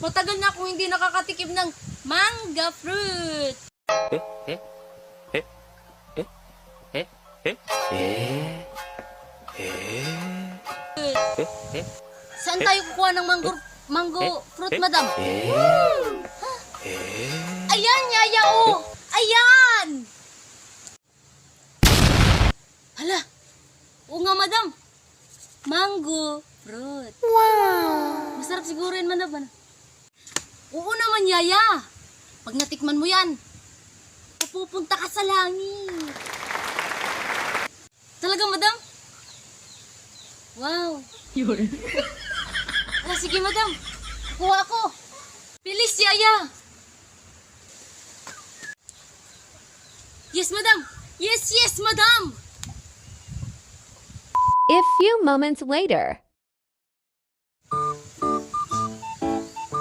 Matagal na akong hindi nakakatikim ng manga fruit. Saan tayo kukuha ng mango fruit, madam? Ayan, yaya, oh! Ayan! Hala! Oo nga, madam. Mango fruit. Wow! Masarap siguro yan, madam. Oo naman, yaya. Pag natikman mo yan, pupunta ka sa langit. Talaga, madam? Wow. Yun. Ala, sige, madam. Kuha ako. Bilis, yaya. Yes, madam. Yes, madam. A few moments later.